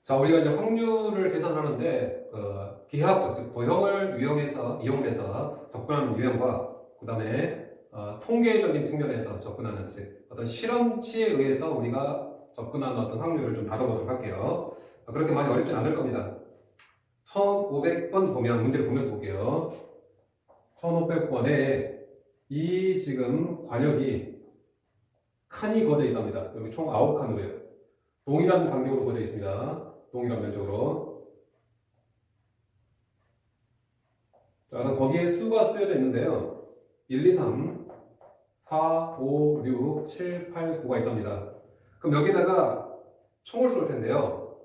자, 우리가 이제 확률을 계산하는데 기하학적, 즉 도형을 이용을 해서 접근하는 유형과 그 다음에 통계적인 측면에서 접근하는, 즉 어떤 실험치에 의해서 우리가 접근하는 어떤 확률을 좀 다뤄보도록 할게요. 그렇게 많이 어렵진 않을 겁니다. 1500번 보면 문제를 보면서 볼게요. 1500번에 이 지금 관역이 칸이 그어져 있답니다. 여기 총 9칸으로요. 동일한 간격으로 그어져 있습니다. 동일한 면적으로. 자, 그럼 거기에 수가 쓰여져 있는데요. 1, 2, 3, 4, 5, 6, 7, 8, 9가 있답니다. 그럼 여기다가 총을 쏠 텐데요.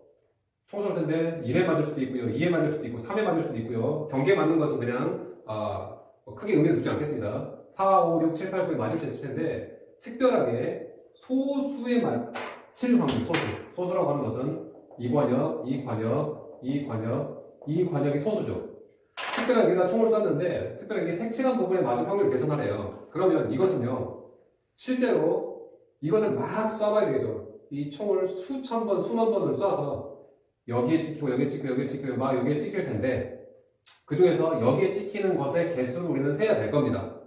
총을 쏠 텐데 1에 맞을 수도 있고요. 2에 맞을 수도 있고 3에 맞을 수도 있고요. 경계에 맞는 것은 그냥 크게 의미를 두지 않겠습니다. 4, 5, 6, 7, 8, 9에 맞을 수 있을 텐데 특별하게 소수에 맞힐 확률, 소수라고 하는 것은 이 관역, 이 관역, 이 관역, 이 관역이 소수죠. 특별하게 여기다 총을 쐈는데 특별하게 색칠한 부분에 맞을 확률을 계산하래요. 그러면 이것은요, 실제로 이것을 막 쏴봐야 되겠죠. 이 총을 수천 번, 수만 번을 쏴서 여기에 찍히고 여기에 찍히고 여기에 찍히고 막 여기에 찍힐 텐데 그 중에서 여기에 찍히는 것의 개수를 우리는 세야 될 겁니다.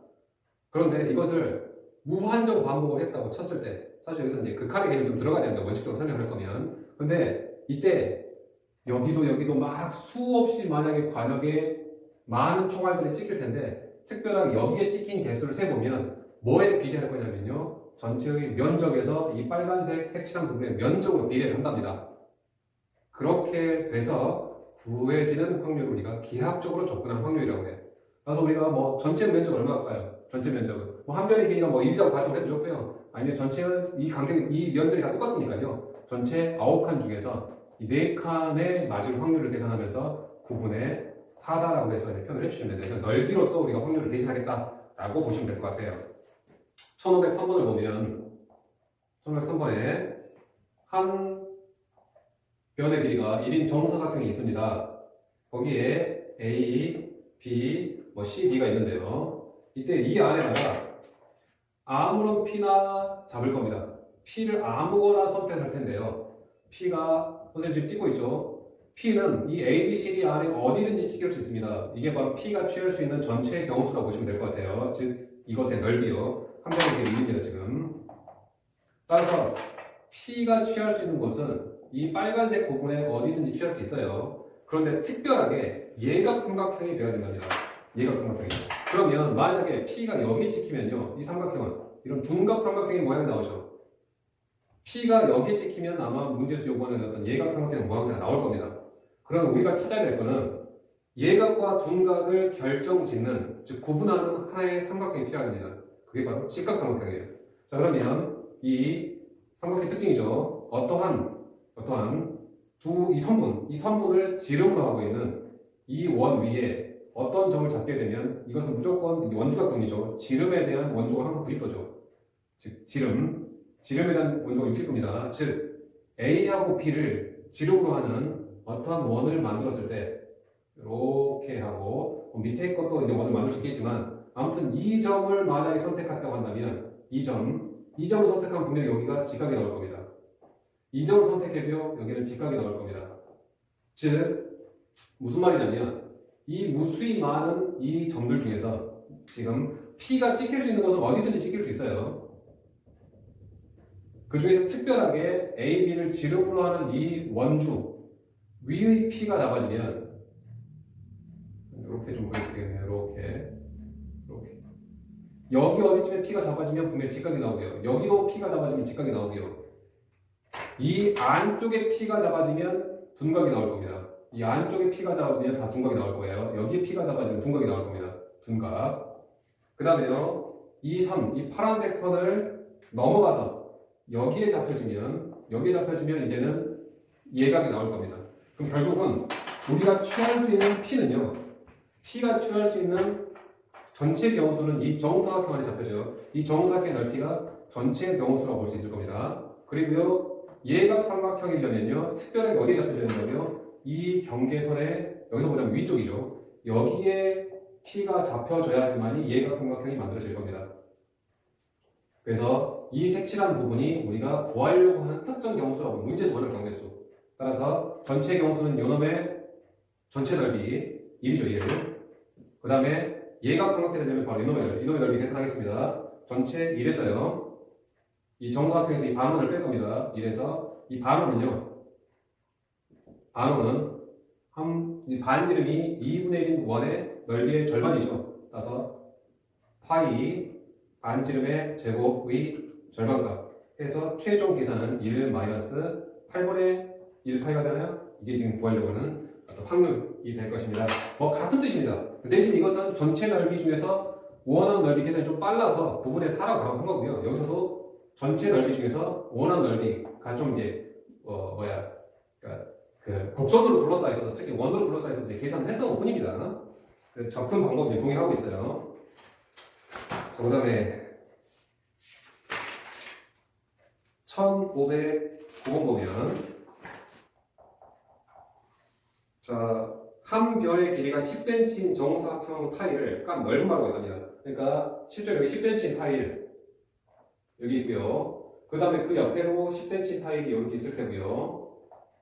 그런데 이것을 무한정 반복을 했다고 쳤을 때 사실 여기서 이제 극한의 개념이 좀 들어가야 된다, 원칙적으로 설명을 할 거면. 근데 이때 여기도 막 수없이 만약에 관역에 많은 총알들이 찍힐 텐데 특별하게 여기에 찍힌 개수를 세보면 뭐에 비례할 거냐면요, 전체의 면적에서 이 빨간색 색칠한 부분의 면적으로 비례를 한답니다. 그렇게 돼서 구해지는 확률을 우리가 기하학적으로 접근하는 확률이라고 해요. 그래서 우리가 뭐 전체 면적 얼마 할까요? 전체 면적은 뭐 한 변의 길이가 뭐 1이라고 가정을 해도 좋고요. 아니면 전체는 이 면적이 다 똑같으니까요. 전체 9칸 중에서 이 4칸의 맞을 확률을 계산하면서 9분의 4다라고 해서 표현을 해주시면 돼요. 넓이로서 우리가 확률을 대신하겠다라고 보시면 될 것 같아요. 1503번을 보면 1503번에 한 변의 길이가 1인 정사각형이 있습니다. 거기에 A, B, C, D가 있는데요. 이때 이 안에다가 아무런 P나 잡을 겁니다. P를 아무거나 선택할 텐데요. P가 선생님 지금 찍고 있죠. P는 이 A, B, C, D 안에 어디든지 찍힐 수 있습니다. 이게 바로 P가 취할 수 있는 전체의 경우수라고 보시면 될 것 같아요. 즉 이것의 넓이요. 한 변의 길이입니다. 지금. 따라서 P가 취할 수 있는 곳은 이 빨간색 부분에 어디든지 취할 수 있어요. 그런데 특별하게 예각삼각형이 되어야 된답니다. 예각삼각형이. 그러면 만약에 P가 여기에 찍히면요, 이 삼각형은 이런 둔각삼각형의 모양이 나오죠. P가 여기에 찍히면 아마 문제에서 요구하는 어떤 예각삼각형 모양새가 나올 겁니다. 그럼 우리가 찾아야 될 거는 예각과 둔각을 결정짓는, 즉 구분하는 하나의 삼각형이 필요합니다. 그게 바로 직각삼각형이에요. 자, 그러면 이 삼각형의 특징이죠. 어떠한 이 선분을 지름으로 하고 있는 이 원 위에 어떤 점을 잡게 되면 이것은 무조건 원주각형이죠. 지름에 대한 원주가 항상 90도죠. 즉 지름에 대한 원주가 60도입니다. 즉 A하고 B를 지름으로 하는 어떠한 원을 만들었을 때 이렇게 하고 밑에 것도 이제 원을 만들 수 있겠지만 아무튼 이 점을 만약에 선택했다고 한다면 이 점을 선택하면 분명히 여기가 직각이 나올 겁니다. 이 점을 선택해도요, 여기는 직각이 나올 겁니다. 즉 무슨 말이냐면 이 무수히 많은 이 점들 중에서 지금 P가 찍힐 수 있는 것은 어디든지 찍힐 수 있어요. 그 중에서 특별하게 A, B를 지름으로 하는 이 원주 위의 P가 잡아지면 이렇게 좀 보여드리겠네요. 이렇게 여기 어디쯤에 P가 잡아지면 분명히 직각이 나오고요. 여기도 P가 잡아지면 직각이 나오고요. 이 안쪽에 P가 잡아지면 둔각이 나올 겁니다. 이 안쪽에 P가 잡아지면 다 둔각이 나올 거예요. 여기에 P가 잡아지면 둔각이 나올 겁니다. 둔각. 그 다음에요, 이 파란색 선을 넘어가서 여기에 잡혀지면 이제는 예각이 나올 겁니다. 그럼 결국은 우리가 취할 수 있는 P는요, P가 취할 수 있는 전체 경우수는 이 정사각형 안에 잡혀져요. 이 정사각형의 넓이가 전체 경우수라고 볼 수 있을 겁니다. 그리고요, 예각삼각형이려면요, 특별하게 어디에 잡혀져야 된다고요? 이 경계선에, 여기서 보자면 위쪽이죠. 여기에 P가 잡혀져야지만이 예각삼각형이 만들어질 겁니다. 그래서 이 색칠한 부분이 우리가 구하려고 하는 특정 경우수라고 문제에서 원하는 경계수. 따라서 전체 경수는 요놈의 전체 넓이 1이죠, 1. 그 다음에 얘가 삼각형이 되려면 바로 이놈의 넓이 계산하겠습니다. 전체 1에서요. 이 정사각형에서 이 반원을 뺄 겁니다. 1에서 이 반원은요. 반원은 이 반지름이 2분의 1인 원의 넓이의 절반이죠. 따라서 파이 반지름의 제곱의 절반값 해서 최종 계산은 1 마이너스 8분의 1 파이가 되나요? 이게 지금 구하려고 하는 확률이 될 것입니다. 같은 뜻입니다. 대신 이것은 전체 넓이 중에서 원하는 넓이 계산이 좀 빨라서 9분의 4라고 한 거고요. 여기서도 전체 넓이 중에서 원하는 넓이가 좀 이제 그러니까 그 곡선으로 둘러싸여 있어서 특히 원으로 둘러싸여 있어서 계산을 했던 것 뿐입니다. 그 접근 방법이 동일하고 있어요. 그 다음에 1509번 보면 자, 한 별의 길이가 10cm인 정사각형 타일을 깐 넓은 말로 했답니다. 그러니까 실제로 여기 10cm인 타일 여기 있고요. 그 다음에 그 옆에도 10cm 타일이 이렇게 있을 테고요.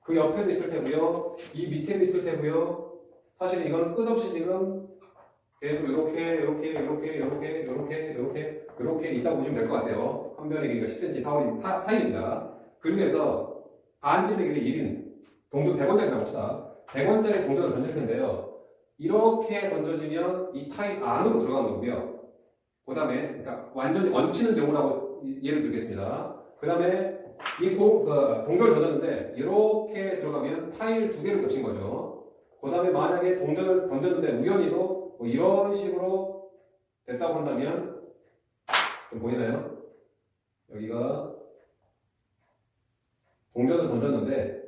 그 옆에도 있을 테고요. 이 밑에도 있을 테고요. 사실 이거는 끝없이 지금 계속 이렇게 있다고 보시면 될 것 같아요. 한 변의 길이가 10cm 타일입니다. 그 중에서 반지름의 길이 1인 동전 100원짜리 봅시다. 100원짜리 동전을 던질 텐데요. 이렇게 던져지면 이 타일 안으로 들어가는 거고요. 그 다음에 그러니까 완전히 얹히는 경우라고 예를 들겠습니다. 그 다음에 이 동전을 던졌는데 이렇게 들어가면 타일 2개를 겹친 거죠. 그 다음에 만약에 동전을 던졌는데 우연히도 이런 식으로 됐다고 한다면 좀 보이나요? 여기가 동전을 던졌는데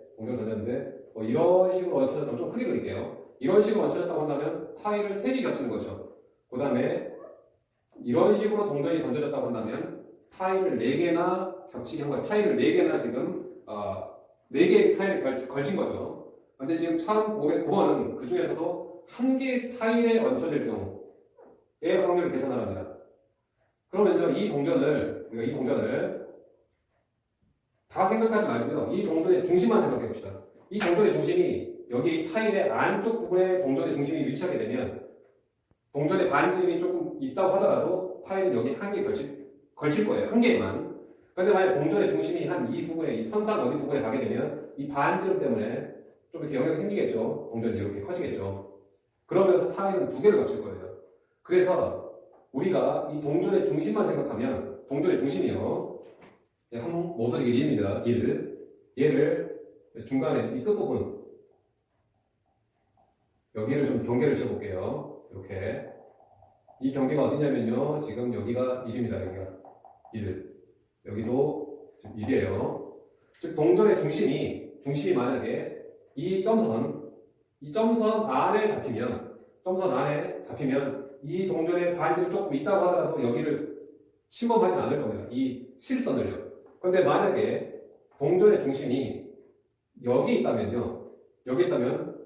이런 식으로 얹혀졌다면 좀 크게 그릴게요. 이런 식으로 얹혀졌다고 한다면 타일을 3개 겹치는 거죠. 그 다음에 이런 식으로 동전이 던져졌다고 한다면 타일을 4개나 겹치게 한 거예요. 타일을 4개나 지금 4개의 타일을 걸친 거죠. 근데 지금 1509번은 그 중에서도 1개의 타일에 얹혀질 경우의 확률을 계산하랍니다. 그러면요, 이 동전을 다 생각하지 말고요. 이 동전의 중심만 생각해 봅시다. 이 동전의 중심이 여기 타일의 안쪽 부분에 동전의 중심이 위치하게 되면 동전의 반지름이 조금 있다고 하더라도 타일은 여기 1개 걸칠 거예요. 1개만. 근데 만약 동전의 중심이 한 이 부분에, 이 선상 어디 부분에 가게 되면 이 반지름 때문에 좀 이렇게 영향이 생기겠죠. 동전이 이렇게 커지겠죠. 그러면서 타일은 2개를 겹칠 거예요. 그래서 우리가 이 동전의 중심만 생각하면 동전의 중심이요. 한 모서리 1입니다. 1. 얘를 중간에 이 끝부분 여기를 좀 경계를 쳐볼게요. 이렇게 이 경계가 어디냐면요. 지금 여기가 1입니다. 여기가 1. 여기도 지금 1이에요. 즉 동전의 중심이 만약에 이 점선 안에 잡히면 이 동전의 반지름 조금 있다고 하더라도 여기를 침범하진 않을 겁니다. 이 실선을요. 그런데 만약에 동전의 중심이 여기 있다면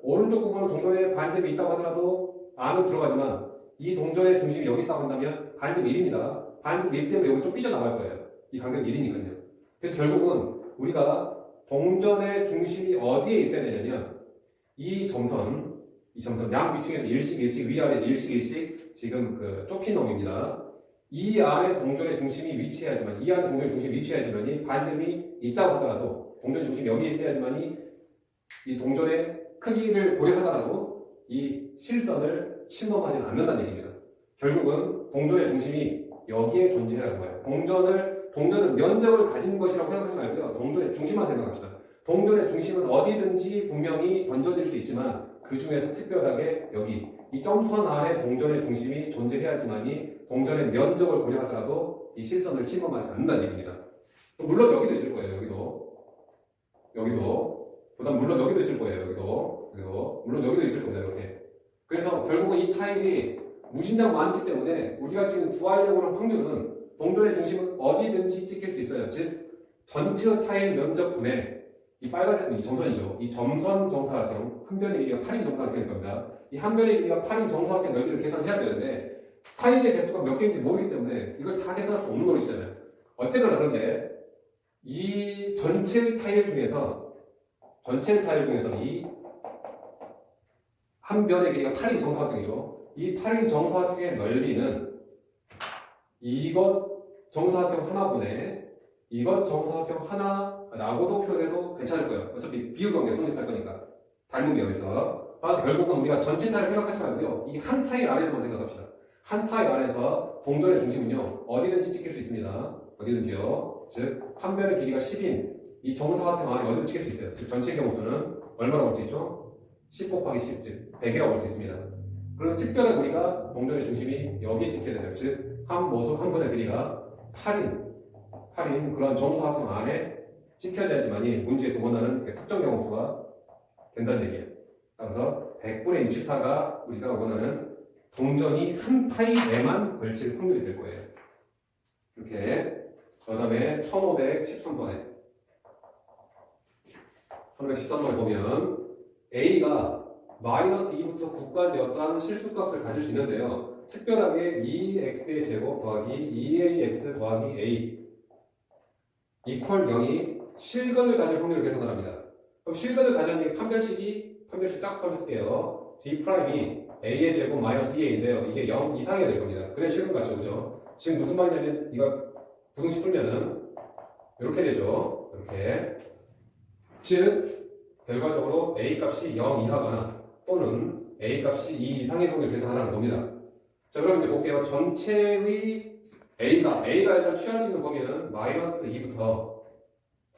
오른쪽 부분은 동전의 반지름이 있다고 하더라도 안으로 들어가지만 이 동전의 중심이 여기 있다고 한다면 반지름 1입니다. 반지름 1 때문에 여기 좀 삐져나갈 거예요. 이 간격이 1이니까요. 그래서 결국은 우리가 동전의 중심이 어디에 있어야 되냐면 이 점선 양 위층에서 일씩 위아래 일씩 지금 그 좁힌 놈입니다. 이 안에 동전의 중심이 위치해야지만이 반지름이 있다고 하더라도 동전의 중심이 여기에 있어야지만이 이 동전의 크기를 고려하더라도 이 실선을 침범하지는 않는다는 얘기입니다. 결국은 동전의 중심이 여기에 존재하는 거예요. 동전은 면적을 가진 것이라고 생각하지 말고요. 동전의 중심만 생각합시다. 동전의 중심은 어디든지 분명히 던져질 수 있지만 그 중에서 특별하게 여기 이 점선 안에 동전의 중심이 존재해야지만이 동전의 면적을 고려하더라도 이 실선을 침범하지 않는다는 얘기입니다. 물론 여기도 있을 거예요. 여기도. 그다음 물론 여기도 있을 거예요. 여기도. 물론 여기도 있을 겁니다. 이렇게. 그래서 결국은 이 타일이 무진장 많기 때문에 우리가 지금 구하려고 하는 확률은 동전의 중심은 어디든지 찍힐 수 있어요. 즉 전체 타일 면적분의 이 빨간색 이 점선이죠. 이 점선 정사각형 한 변의 길이가 8인 정사각형일 겁니다. 이 한 변의 길이가 8인 정사각형 넓이를 계산해야 되는데 타일의 개수가 몇 개인지 모르기 때문에 이걸 다 계산할 수 없는 노릇이잖아요. 어쨌거나 그런데 이 전체의 타일 중에서 전체 타일 중에서 이 한 변의 길이가 8인 정사각형이죠. 이 8인 정사각형의 넓이는 이것 정사각형 하나분의 이것 정사각형 하나라고도 표현해도 괜찮을 거예요. 어차피 비율 관계 성립할 거니까. 닮은 비율에서. 따라서 결국은 우리가 전체 타일 생각하지 말고요. 이 한 타일 안에서만 생각합시다. 한 타일 안에서 동전의 중심은요. 어디든지 찍힐 수 있습니다. 어디든지요. 즉, 한 변의 길이가 10인 이 정사각형 안에 어디든 찍힐 수 있어요. 즉, 전체 경우수는 얼마라고 볼 수 있죠? 10 곱하기 10, 즉 100이라고 볼 수 있습니다. 그리고 특별히 우리가 동전의 중심이 여기에 찍혀야 돼요. 즉, 한 모습 한 변의 길이가 8인 그런 정사각형 안에 찍혀져야지만이 문제에서 원하는 특정 경우수가 된다는 얘기예요. 따라서 100분의 64가 우리가 원하는 동전이 한 타일 내만 걸칠 확률이 될 거예요. 이렇게. 그 다음에 1513번에 1513번에 보면 A가 마이너스 2부터 9까지 어떠한 실수값을 가질 수 있는데요. 특별하게 2x의 제곱 더하기 2ax 더하기 a 이퀄 0이 실근을 가질 확률을 계산을 합니다. 그럼 실근을 가져는 판별식 짝수값을 쓸게요. d 프라임이 a의 제곱 마이너스 2a인데요. 이게 0 이상이 될 겁니다. 그래 실근 같죠, 그죠? 지금 무슨 말이냐면 이거 부등식 풀면은 이렇게 되죠. 이렇게. 즉 결과적으로 a 값이 0 이하거나 또는 a 값이 2 이상의 확률을 계산하라는 겁니다. 자, 그럼 이제 볼게요. 전체의 A가 일단 취할 수 있는 범위는 마이너스 2부터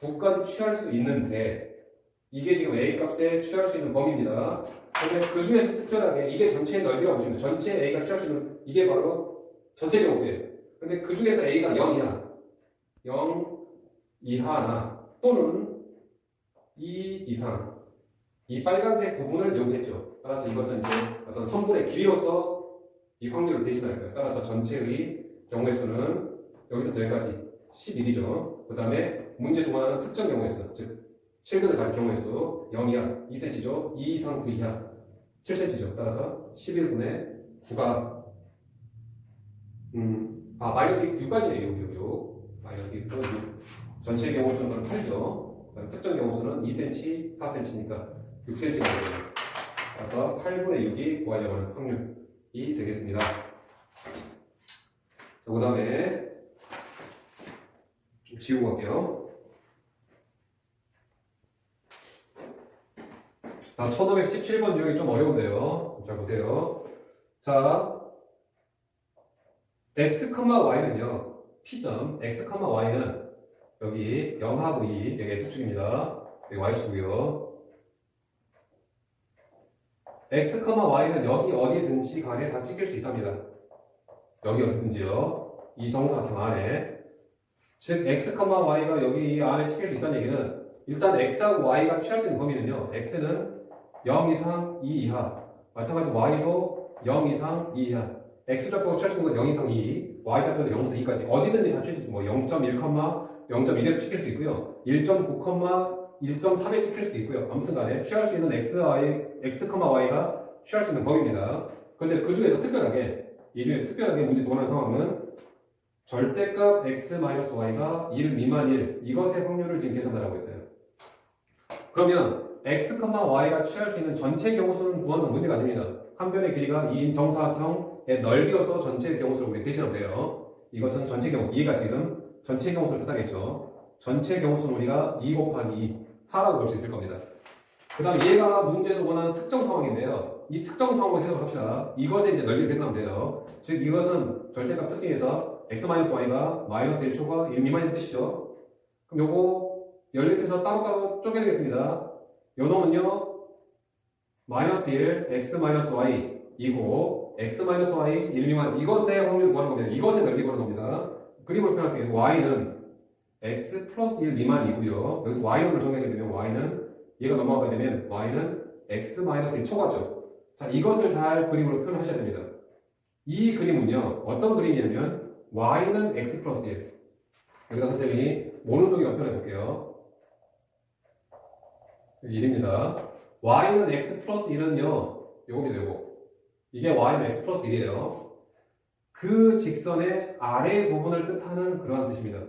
9까지 취할 수 있는데 이게 지금 A 값에 취할 수 있는 범위입니다. 근데 그 중에서 특별하게 이게 전체의 넓이라고 보시면 전체 A가 취할 수 있는 이게 바로 전체 경우수예요. 근데 그 중에서 A가 0 이하, 0 이하나 또는 2 이상 이 빨간색 부분을 이용했죠. 따라서 이것은 이제 어떤 선분의 길이로서 이 확률을 대신할 거예요. 따라서 전체의 경우의 수는 여기서부터 여기까지 11이죠. 그 다음에 문제 중하는 특정 경우의 수, 즉 7근을 가진 경우의 수 0 이하 2cm죠. 2 이상 9 이하 7cm죠. 따라서 11분의 9가 마이너스 6까지네요. 6. 마이너스 6부터 6. 전체 경우 수는 8죠. 그다음 특정 경우 수는 2cm, 4cm니까 6cm가 되죠. 따라서 8분의 6이 구하려고 하는 확률이 되겠습니다. 자, 그 다음에 좀 지우고 갈게요. 자, 1517번 유형이 좀 어려운데요. 잘 보세요. 자, x, y는요. P점 x, y는 여기 0하고 2, 여기 x축입니다. 여기 y축이고요. x, y는 여기 어디든지 간에 다 찍힐 수 있답니다. 여기 어디든지요. 이 정사각형 안에. 즉 x, y가 여기 안에 찍힐 수 있다는 얘기는 일단 x하고 y가 취할 수 있는 범위는요. x는 0 이상 2 이하. 마찬가지로 y도 0 이상 2 이하. x좌표가 취할 수 있는 건 0 이상 2, y좌표는 0부터 2까지 어디든지 다 취할 수 있고 뭐 0.1, 0.1에도 찍힐 수 있고요. 1.9, 1.3에 찍힐 수도 있고요. 아무튼 간에 취할 수 있는 x, y가 취할 수 있는 범위입니다. 그런데 그 중에서 특별하게 문제 도안하는 상황은 절대값 x-y가 1 미만 1 이것의 확률을 지금 계산하라고 했어요. 그러면 x, y가 취할 수 있는 전체 경우수는 구하는 문제가 아닙니다. 한 변의 길이가 2인 정사각형의 넓이로서 전체 경우수를 우리 대신하면 돼요. 이것은 전체 경우수, 얘가 지금 전체 경우수를 뜻하겠죠. 전체 경우수는 우리가 2 곱하기 2, 4라고 볼 수 있을 겁니다. 그 다음 얘가 문제에서 원하는 특정 상황인데요. 이 특정 상황을 해석을 합시다. 이것의 이제 넓이를 계산하면 돼요. 즉 이것은 절대값 특징에서 x-y가 마이너스 1초가 1 미만인 뜻이죠. 그럼 요거 연립해서 따로따로 쪼개내겠습니다. 요 놈은요 마이너스 1 x-y 이고 x-y 1 미만 이것의 확률을 구하는 겁니다. 이것의 넓이 구하는 겁니다. 그림을 표현할게요. y는 x 플러스 1 미만이고요. 여기서 y를 정하게 되면 y는 얘가 넘어가게 되면 y는 x 마이너스 1 초과죠. 자, 이것을 잘 그림으로 표현하셔야 됩니다. 이 그림은요 어떤 그림이냐면 y는 x 플러스 1 여기다 선생님이 모노종이라고 표현해 볼게요. 1입니다. y는 x 플러스 1은요 요겁니다. 요거 이게 y는 x 플러스 1이에요. 그 직선의 아래 부분을 뜻하는 그러한 뜻입니다.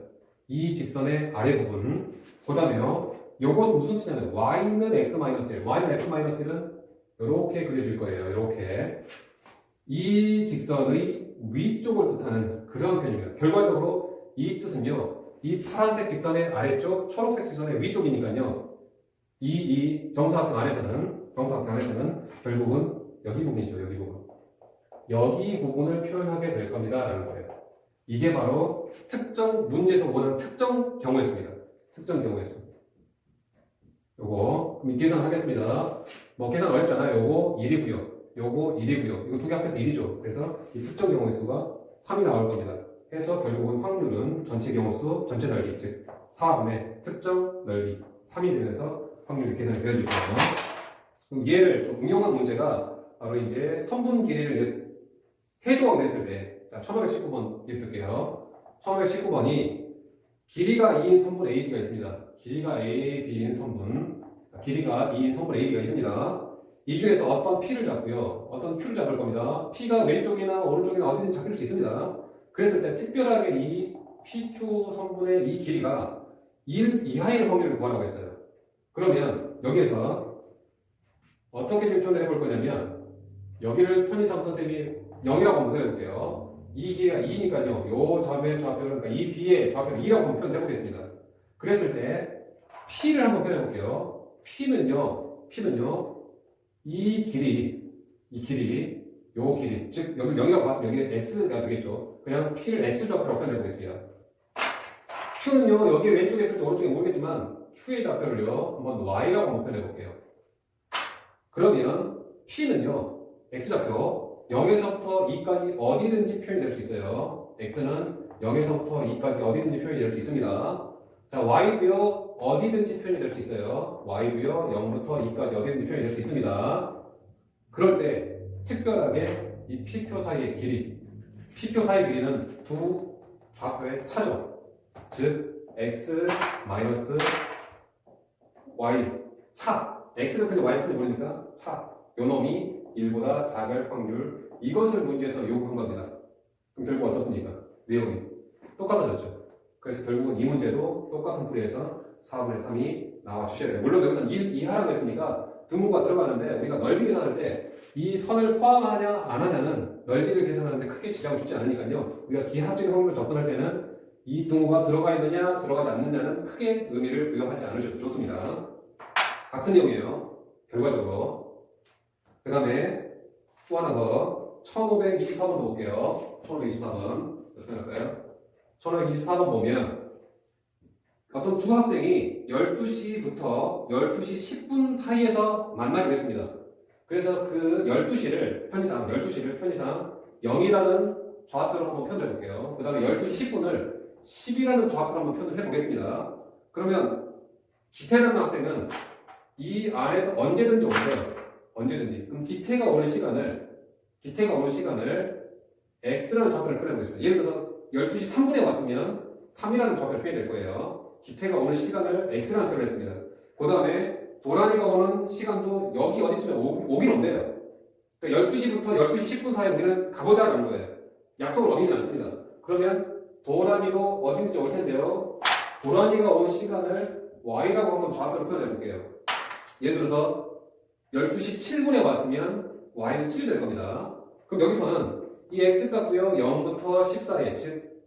이 직선의 아래 부분 그 다음에요 요것은 무슨 뜻이냐면 y는 x-1, y는 x-1은 이렇게 그려질 거예요. 이렇게 이 직선의 위쪽을 뜻하는 그런 표현입니다. 결과적으로 이 뜻은요, 이 파란색 직선의 아래쪽, 초록색 직선의 위쪽이니까요, 이 정사각형 안에서는 결국은 여기 부분이죠. 여기 부분. 여기 부분을 표현하게 될 겁니다라는 거예요. 이게 바로 특정 문제에서 원하는 특정 경우의 수입니다. 특정 경우의 수. 요거 그럼 계산하겠습니다. 뭐 계산 어렵잖아요. 요거 1이고요. 요거 1이고요. 이거 두 개 합해서 1이죠. 그래서 이 특정 경우의 수가 3이 나올 겁니다. 해서 결국은 확률은 전체 경우수, 전체 넓이, 즉 4분의 특정 넓이 3이 되면서 확률이 계산이 되어질 거예요. 그럼 얘를 좀 응용한 문제가 바로 이제 선분 길이를 세 조각 냈을 때, 자, 1519번 읽을게요. 1519번이 길이가 2인 선분 AB가 있습니다. 길이가 AB인 선분, 길이가 2인 선분 AB가 있습니다. 이 중에서 어떤 P를 잡고요. 어떤 Q를 잡을 겁니다. P가 왼쪽이나 오른쪽이나 어디든 잡힐 수 있습니다. 그랬을 때 특별하게 이 PQ 선분의 이 길이가 1 이하일 확률을 구하라고 했어요. 그러면 여기에서 어떻게 지금 표현을 해볼 거냐면 여기를 편의상 선생님이 0이라고 한번 해볼게요. 이 길이가 2니까요. 요 좌표의 좌표를, 그러니까 이 B의 좌표를 2라고 한번 표현해 보겠습니다. 그랬을 때 P를 한번 표현해 볼게요. P는요, 이 길이, 요 길이, 즉 여기를 0이라고 봤으면 여기에 X가 되겠죠. 그냥 P를 X 좌표라고 표현해 보겠습니다. Q는요, 여기 왼쪽에 있을지 오른쪽에 모르겠지만 Q의 좌표를요, 한번 Y라고 한번 표현해 볼게요. 그러면 P는요, X좌표 0에서부터 2까지 어디든지 표현이 될 수 있어요. X는 0에서부터 2까지 어디든지 표현이 될 수 있습니다. 자, Y도요, 어디든지 표현이 될 수 있어요. Y도요, 0부터 2까지 어디든지 표현이 될 수 있습니다. 그럴 때 특별하게 이 PQ 사이의 길이, PQ 사이의 길이는 두 좌표의 차죠. 즉, X 마이너스 Y 차. X가 큰지 Y가 큰지 모르니까 차. 요 놈이 1보다 작을 확률. 이것을 문제에서 요구한 겁니다. 그럼 결국 어떻습니까? 내용이 똑같아졌죠. 그래서 결국은 이 문제도 똑같은 풀이에서 4분의 3이 나와 주셔야 돼요. 물론 여기서 1 이하라고 했으니까 등호가 들어가는데 우리가 넓이 계산할 때 이 선을 포함하냐 안 하냐는 넓이를 계산하는데 크게 지장을 주지 않으니까요. 우리가 기하학적인 확률을 접근할 때는 이 등호가 들어가 있느냐 들어가지 않느냐는 크게 의미를 부여하지 않으셔도 좋습니다. 같은 내용이에요. 결과적으로. 그 다음에 또 하나 더 1524번 볼게요. 1524번 몇 번 할까요? 1524번 보면 어떤 두 학생이 12시부터 12시 10분 사이에서 만나기로 했습니다. 그래서 그 12시를 편의상 0이라는 좌표로 한번 표현해 볼게요. 그 다음에 12시 10분을 10이라는 좌표로 한번 표현을 해보겠습니다. 그러면 기태라는 학생은 이 안에서 언제든지 오세요. 언제든지. 그럼 기태가 오는 시간을 x라는 좌표를 표현해 보겠습니다. 예를 들어서 12시 3분에 왔으면 3이라는 좌표를 표현될 거예요. 기태가 오는 시간을 x라는 표현을 했습니다. 그 다음에 도란이가 오는 시간도 여기 어디쯤에 오긴 온대요. 그러니까 12시부터 12시 10분 사이에 우리는 가보자라는 거예요. 약속을 어기진 않습니다. 그러면 도란이도 어디든지 올 텐데요. 도란이가 온 시간을 y라고 한번 좌표로 표현해 볼게요. 예를 들어서 12시 7분에 왔으면 y는 7이 될 겁니다. 그럼 여기서는 이 x값도요 0부터 10 사이, 즉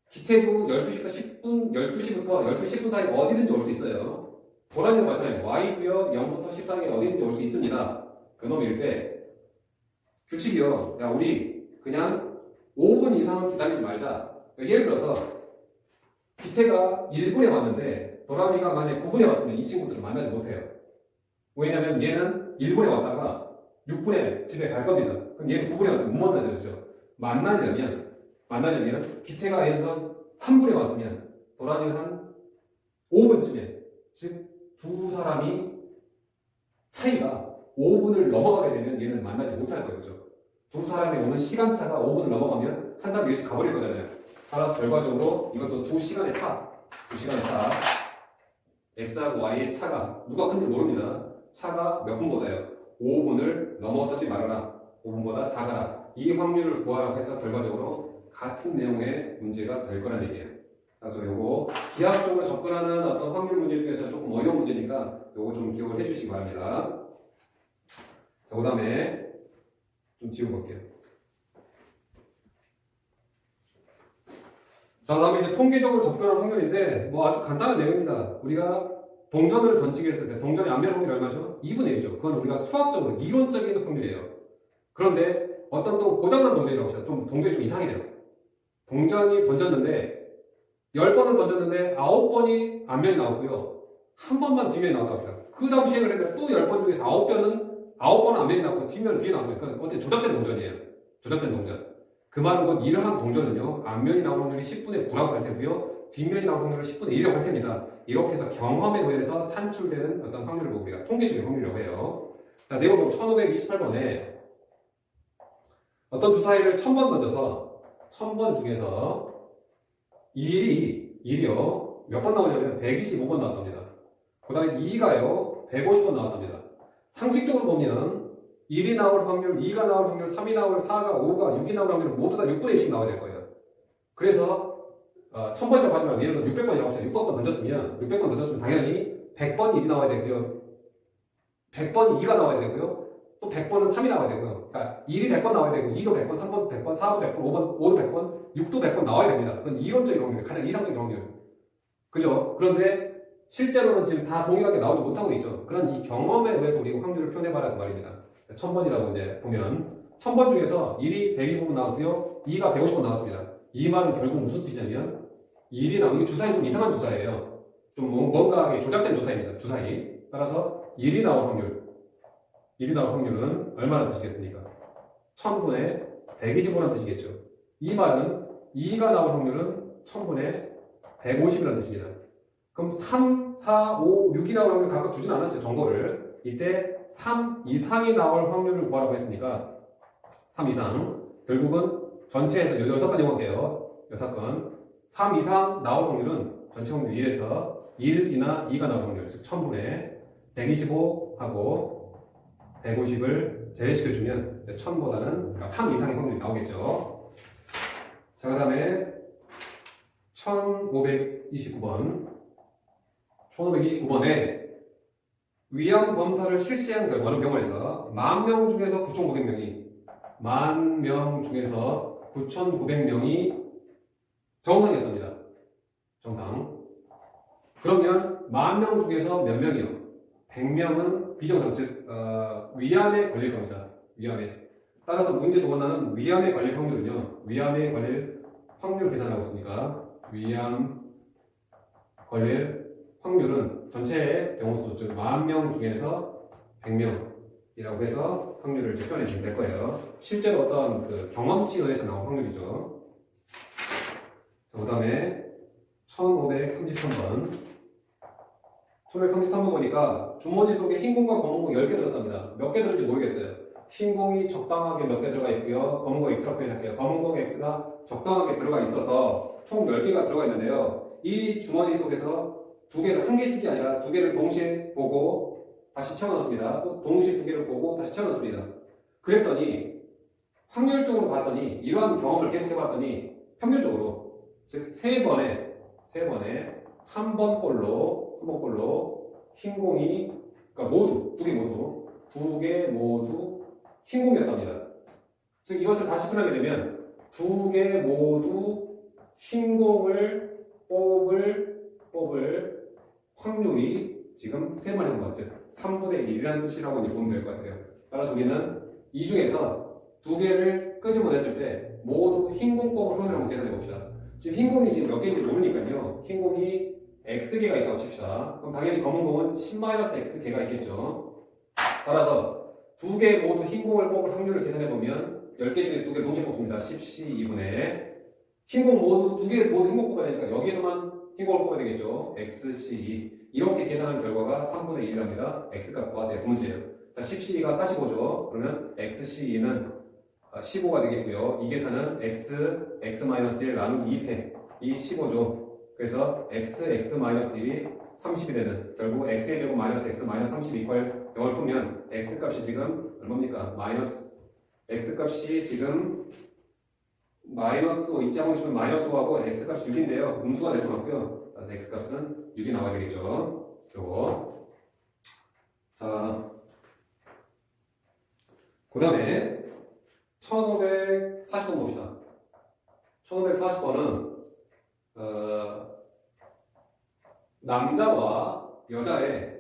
기태도 12시부터 12시 10분 사이 어디든지 올 수 있어요. 도란이도 마찬가지예요. y도요 0부터 10 사이에 어디든지 올 수 있습니다. 그놈일 때 규칙이요. 야, 우리 그냥 5분 이상은 기다리지 말자. 예를 들어서 기태가 1분에 왔는데 도란이가 만약에 9분에 왔으면 이 친구들을 만나지 못해요. 왜냐면 얘는 1분에 왔다가 6분에 집에 갈 겁니다. 그럼 얘는 9분에 왔으면 못 만나죠. 만나려면 기태가 예를 들어서 3분에 왔으면 도란이는 한 5분쯤에, 즉 두 사람이 차이가 5분을 넘어가게 되면 얘는 만나지 못할 거죠. 두 사람이 오는 시간차가 5분을 넘어가면 한 사람이 일찍 가버릴 거잖아요. 따라서 결과적으로 이것도 2시간의 차. x하고 y의 차가 누가 큰지 모릅니다. 차가 몇 분보다요? 5분을 넘어서지 말아라. 5분보다 작아라. 이 확률을 구하라고 해서 결과적으로 같은 내용의 문제가 될 거란 얘기예요. 그래서 요거 기하학적으로 접근하는 어떤 확률 문제 중에서 조금 어려운 문제니까 요거 좀 기억을 해주시기 바랍니다. 자, 그 다음에 좀 지워볼게요. 자, 다음에 이제 통계적으로 접근하는 확률인데 뭐 아주 간단한 내용입니다. 우리가 동전을 던지게 했을 때 동전의 안면 확률이 얼마죠? 2분의 1이죠. 그건 우리가 수학적으로 이론적인 확률이에요. 그런데 어떤 또 고장난 동전이라고 합시다. 좀 동전이 좀 이상이네요. 동전이 던졌는데 10번을 던졌는데 9번이 앞면이 나왔고요. 한 번만 뒷면이 나왔다고 합시다. 그 다음 시행을 했는데 또 10번 중에서 9번은 앞면이 나왔고 뒷면은 뒤에 나왔으니까 어떻게 조작된 동전이에요. 조작된 동전. 그 말은 곧 이러한 동전은요. 앞면이 나올 확률이 10분의 9라고 할 테고요. 뒷면이 나올 확률을 10분의 1이라고 할 텐니다. 이렇게 해서 경험에 의해서 산출되는 어떤 확률을 보고 우리가 통계적인 확률이라고 해요. 자, 내용 1528번에 어떤 주사위를 1000번 던져서 1000번 중에서 일이요 몇 번 나오냐면 125번 나왔답니다. 그 다음에 2가요 150번 나왔답니다. 상식적으로 보면 1이 나올 확률, 2가 나올 확률, 3이 나올, 4가, 5가, 6이 나올 확률은 모두 다 6분의 1씩 나와야 될 거예요. 그래서 1000번이라고 하지 말고 예를 들어서 600번이라고 하시죠. 600번 던졌으면 당연히 100번 1이 나와야 되고요. 100번 2가 나와야 되고요. 또 100번은 3이 나와야 되고요. 그러니까 1이 100번 나와야 되고 2도 100번, 3번 100번, 4도 100번, 5도 100번, 6도 100번 나와야 됩니다. 그건 이론적인 확률, 가장 이상적인 확률. 그죠? 그런데 실제로는 지금 다 동일하게 나오지 못하고 있죠. 그런 이 경험에 의해서 우리가 확률을 표현해봐라는 말입니다. 1000번이라고 이제 보면 1000번 중에서 1이 120번 나왔고요. 2가 150번 나왔습니다. 이 말은 결국 무슨 뜻이냐면 1이 나오고 이게 주사위 좀 이상한 주사예요. 좀 뭔가 조작된 주사입니다. 주사위. 따라서 1이 나올 확률은 얼마나 뜻이겠습니까? 1000분의 120이라는 뜻이겠죠. 이 말은 2가 나올 확률은 1000분의 150이라는 뜻입니다. 그럼 3, 4, 5, 6이 나올 확률 각각 주진 않았어요. 정보를. 이때 3 이상이 나올 확률을 구하라고 했으니까 3 이상. 결국은 전체에서 6건 이용할게요. 6건. 3 이상 나올 확률은 전체 확률 1에서 1이나 2가 나올 확률. 즉 1000분의 125하고 150을 제외시켜주면 1000보다는 그러니까 3 이상의 확률이 나오겠죠. 자, 그 다음에 1529번에 위험 검사를 실시한 결과 어느 병원에서 10,000명 중에서 9,900명이 정상이었답니다. 정상. 그러면 10,000명 중에서 몇 명이요? 100명은 비정상, 즉 위암에 걸릴 겁니다. 위암에. 따라서 문제에서 원하는 위암에 걸릴 확률은요. 위암에 걸릴 확률 계산하고 있으니까 위암 걸릴 확률은 전체의 병원수, 즉 10,000명 중에서 100명이라고 해서 확률을 표현해 주면 될 거예요. 실제로 어떤 그 경험치에 의해서 나온 확률이죠. 그 다음에 1533번. 1533번 보니까 주머니 속에 흰 공과 검은 공 10개 들었답니다. 몇 개 들었는지 모르겠어요. 흰 공이 적당하게 몇 개 들어가 있고요. 검은 공 X라고 표현할게요. 검은 공 X가 적당하게 들어가 있어서 총 10개가 들어가 있는데요. 이 주머니 속에서 두 개를 한 개씩이 아니라 두 개를 동시에 보고 다시 채워넣습니다. 또 동시에 두 개를 보고 다시 채워넣습니다. 그랬더니 확률적으로 봤더니 이러한 경험을 계속 해봤더니 평균적으로 즉 세 번에 한 번꼴로 흰 공이 그러니까 모두 두 개 모두 흰 공이었답니다. 즉 이것을 다시 표현하게 되면 두 개 모두 흰 공을 뽑을 확률이 지금 3번에 한 번, 즉 3분의 1이라는 뜻이라고 보면 될 것 같아요. 따라서 우리는 이 중에서 두 개를 끄집어냈을 때 모두 흰 공 뽑을 확률을 한번 계산해 봅시다. 지금 흰 공이 지금 몇 개인지 모르니까요. 흰 공이 X개가 있다고 칩시다. 그럼 당연히 검은 공은 10-X개가 있겠죠. 따라서 두 개 모두 흰 공을 뽑을 확률을 계산해 보면 10개 중에서 두 개 동시에 뽑습니다. 10C2분의 흰 공 모두 두 개 모두 흰 공 뽑아야 되니까 여기서만 흰 공을 뽑아야 되겠죠. XC2 이렇게 계산한 결과가 3분의 1이랍니다. X값 구하세요. 두 문제예요. 자, 10C가 45죠. 그러면 XC2는 15가 되겠고요. 이 계산은 X-1 나누기 2패 이 15죠. 그래서 X-1이 30이 되는 결국 X의 제곱 마이너스 X 마이너스 30 이퀄 0을 풀면 X값이 지금 얼마입니까? 마이너스 X값이 지금 마이너스 5 있지 않고 싶으면 마이너스 5하고 x값이 6인데요. 음수가 될 수는 없고요. 따라서 x값은 6이 나와야 되겠죠. 요거. 자, 그 다음에 1540번 봅시다. 1540번은 남자와 여자의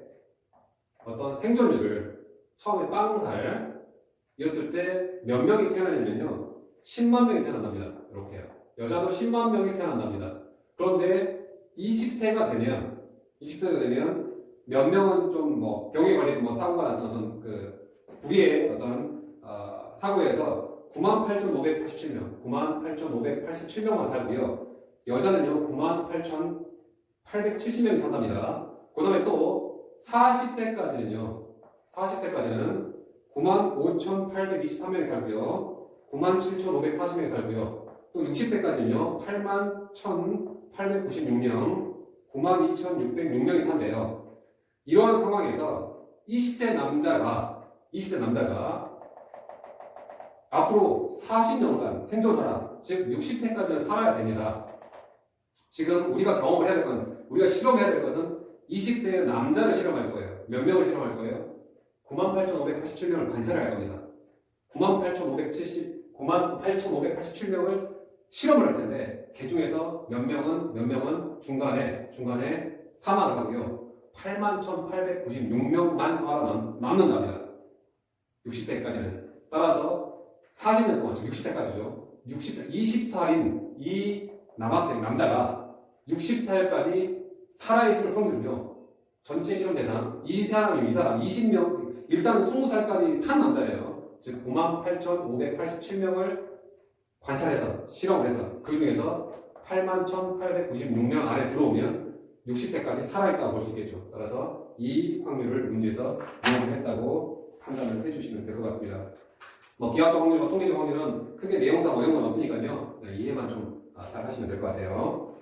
어떤 생존율을 처음에 빵살이었을 때 몇 명이 태어나냐면요. 10만 명이 태어난답니다. 이렇게요. 여자도 10만 명이 태어난답니다. 그런데 20세가 되면 몇 명은 좀 뭐 병에 걸리든 뭐 사고가 났던 어떤 그 불의의 어떤 사고에서 98,587명, 98,587명만 살고요. 여자는요 98,870명이 산답니다. 그 다음에 또 40세까지는 95,823명이 살고요. 97,540명이 살고요. 또 60세까지는요 81,896명, 92,606명이 산대요. 이러한 상황에서 20대 남자가 앞으로 40년간 생존하라. 즉 60세까지는 살아야 됩니다. 지금 우리가 경험을 해야 될 건, 우리가 실험해야 될 것은 20세의 남자를 실험할 거예요. 몇 명을 실험할 거예요? 98,587명을 관찰할 겁니다. 98,587명을 실험을 할 텐데 그 중에서 몇 명은 중간에 사망을 하고요. 81,896명만 살아남는답니다. 60세까지는. 따라서 40년 동안, 즉 60세까지죠. 24인 이 남자가 64일까지 살아있을 확률은요. 전체 실험 대상 이 사람 20명, 일단 20살까지 산 남자예요. 즉 98,587명을 관찰해서 실험을 해서 그 중에서 81,896명 안에 들어오면 60세까지 살아있다고 볼 수 있겠죠. 따라서 이 확률을 문제에서 이용을 했다고 판단을 해주시면 될 것 같습니다. 뭐 기하학적 확률과 통계적 확률은 크게 내용상 어려운 건 없으니까요. 네, 이해만 좀 잘 하시면 될 것 같아요.